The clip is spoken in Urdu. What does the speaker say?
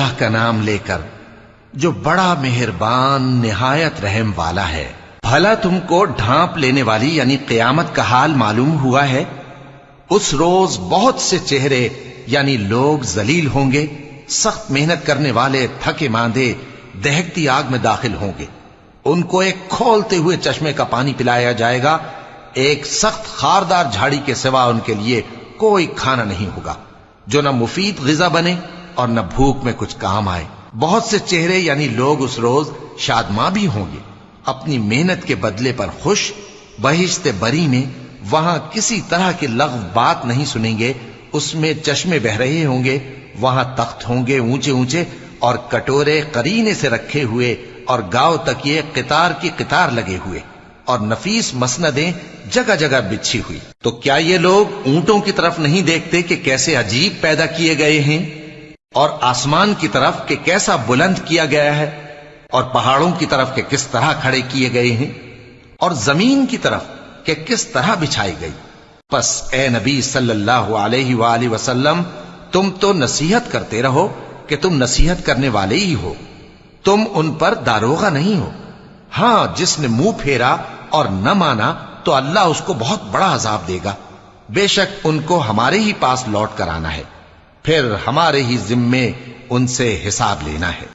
اللہ کا نام لے کر جو بڑا مہربان نہایت رحم والا ہے۔ بھلا تم کو ڈھانپ لینے والی یعنی قیامت کا حال معلوم ہوا ہے؟ اس روز بہت سے چہرے یعنی لوگ ذلیل ہوں گے، سخت محنت کرنے والے تھکے ماندے دہکتی آگ میں داخل ہوں گے۔ ان کو ایک کھولتے ہوئے چشمے کا پانی پلایا جائے گا، ایک سخت خاردار جھاڑی کے سوا ان کے لیے کوئی کھانا نہیں ہوگا جو نہ مفید غذا بنے اور نہ بھوک میں کچھ کام آئے۔ بہت سے چہرے یعنی لوگ اس روز شادماں بھی ہوں گے، اپنی محنت کے بدلے پر خوش، بہشت بری میں وہاں کسی طرح کی لغو بات نہیں سنیں گے، اس میں چشمے بہ رہے ہوں گے، وہاں تخت ہوں گے اونچے اونچے اور کٹورے قرینے سے رکھے ہوئے اور گاؤ تک یہ قطار کی قطار لگے ہوئے اور نفیس مسندیں جگہ جگہ بچھی ہوئی۔ تو کیا یہ لوگ اونٹوں کی طرف نہیں دیکھتے کہ کیسے عجیب پیدا کیے گئے ہیں، اور آسمان کی طرف کہ کیسا بلند کیا گیا ہے، اور پہاڑوں کی طرف کہ کس طرح کھڑے کیے گئے ہیں، اور زمین کی طرف کہ کس طرح بچھائی گئی؟ پس اے نبی صلی اللہ علیہ وآلہ وسلم، تم تو نصیحت کرتے رہو کہ تم نصیحت کرنے والے ہی ہو، تم ان پر داروغہ نہیں ہو۔ ہاں جس نے منہ پھیرا اور نہ مانا تو اللہ اس کو بہت بڑا عذاب دے گا، بے شک ان کو ہمارے ہی پاس لوٹ کر آنا ہے، پھر ہمارے ہی ذمے ان سے حساب لینا ہے۔